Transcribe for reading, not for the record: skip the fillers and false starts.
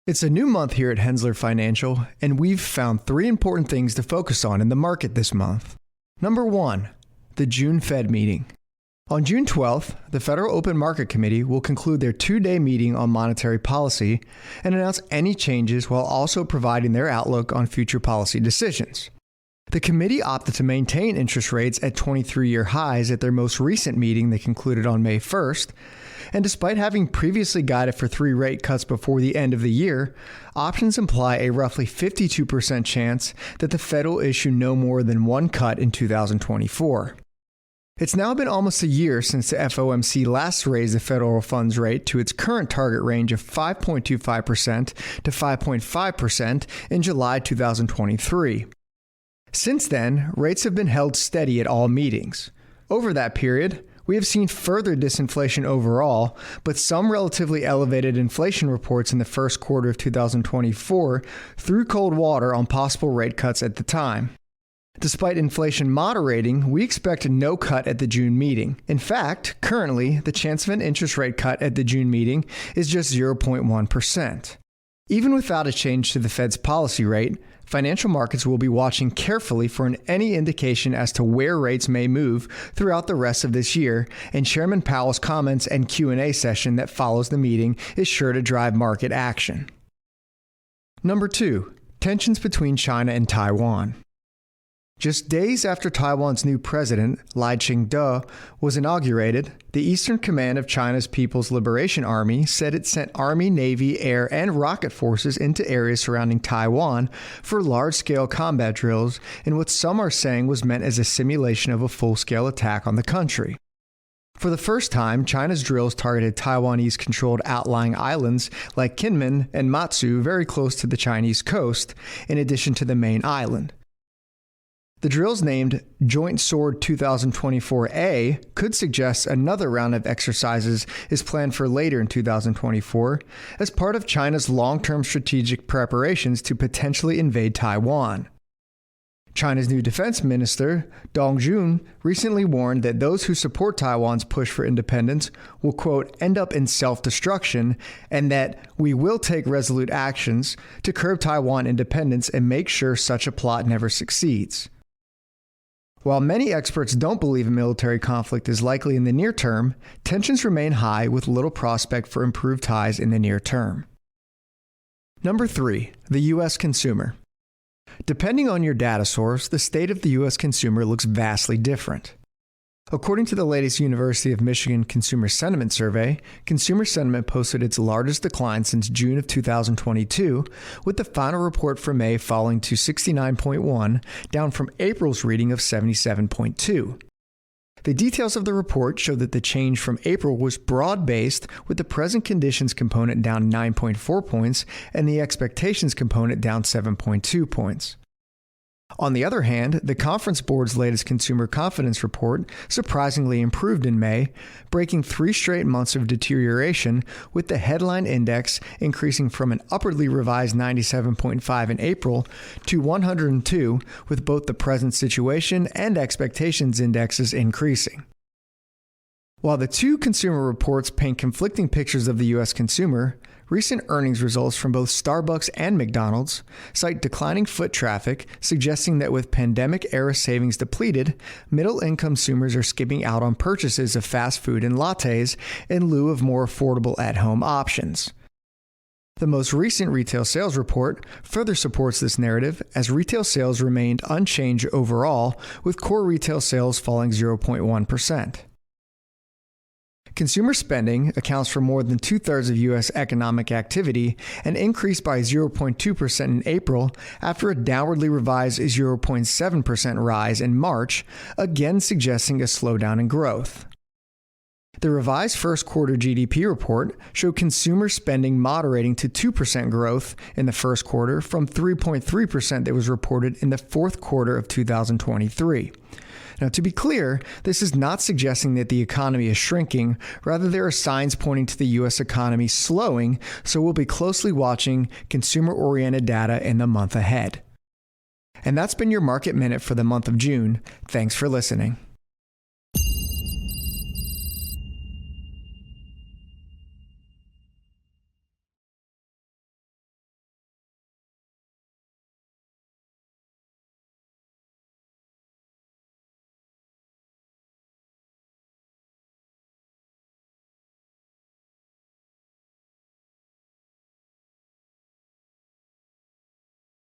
It's a new month here at Henssler Financial, and we've found 3 important things to focus on in the market this month. Number 1, the June Fed meeting. On June 12th, the Federal Open Market Committee will conclude their 2-day meeting on monetary policy and announce any changes while also providing their outlook on future policy decisions. The committee opted to maintain interest rates at 23-year highs at their most recent meeting that concluded on May 1st, and despite having previously guided for 3 rate cuts before the end of the year, options imply a roughly 52% chance that the Fed will issue no more than 1 cut in 2024. It's now been almost a year since the FOMC last raised the federal funds rate to its current target range of 5.25% to 5.5% in July 2023. Since then, rates have been held steady at all meetings. Over that period, we have seen further disinflation overall, but some relatively elevated inflation reports in the first quarter of 2024 threw cold water on possible rate cuts at the time. Despite inflation moderating, we expect no cut at the June meeting. In fact, currently, the chance of an interest rate cut at the June meeting is just 0.1%. Even without a change to the Fed's policy rate, financial markets will be watching carefully for any indication as to where rates may move throughout the rest of this year, and Chairman Powell's comments and Q&A session that follows the meeting is sure to drive market action. Number 2, tensions between China and Taiwan. Just days after Taiwan's new president, Lai Ching-te, was inaugurated, the Eastern Command of China's People's Liberation Army said it sent Army, Navy, Air, and rocket forces into areas surrounding Taiwan for large-scale combat drills in what some are saying was meant as a simulation of a full-scale attack on the country. For the first time, China's drills targeted Taiwanese-controlled outlying islands like Kinmen and Matsu very close to the Chinese coast, in addition to the main island. The drills named Joint Sword 2024A could suggest another round of exercises is planned for later in 2024 as part of China's long-term strategic preparations to potentially invade Taiwan. China's new defense minister, Dong Jun, recently warned that those who support Taiwan's push for independence will, quote, end up in self-destruction, and that we will take resolute actions to curb Taiwan independence and make sure such a plot never succeeds. While many experts don't believe a military conflict is likely in the near term, tensions remain high with little prospect for improved ties in the near term. Number 3, the U.S. consumer. Depending on your data source, the state of the U.S. consumer looks vastly different. According to the latest University of Michigan Consumer Sentiment Survey, consumer sentiment posted its largest decline since June of 2022, with the final report for May falling to 69.1, down from April's reading of 77.2. The details of the report show that the change from April was broad-based, with the present conditions component down 9.4 points and the expectations component down 7.2 points. On the other hand, the Conference Board's latest consumer confidence report surprisingly improved in May, breaking 3 straight months of deterioration, with the headline index increasing from an upwardly revised 97.5 in April to 102, with both the present situation and expectations indexes increasing. While the 2 consumer reports paint conflicting pictures of the U.S. consumer, recent earnings results from both Starbucks and McDonald's cite declining foot traffic, suggesting that with pandemic-era savings depleted, middle-income consumers are skipping out on purchases of fast food and lattes in lieu of more affordable at-home options. The most recent retail sales report further supports this narrative, as retail sales remained unchanged overall, with core retail sales falling 0.1%. Consumer spending accounts for more than 2/3 of U.S. economic activity and increased by 0.2% in April after a downwardly revised 0.7% rise in March, again suggesting a slowdown in growth. The revised first quarter GDP report showed consumer spending moderating to 2% growth in the first quarter from 3.3% that was reported in the fourth quarter of 2023. Now, to be clear, this is not suggesting that the economy is shrinking. Rather, there are signs pointing to the U.S. economy slowing, so we'll be closely watching consumer-oriented data in the month ahead. And that's been your Market Minute for the month of June. Thanks for listening.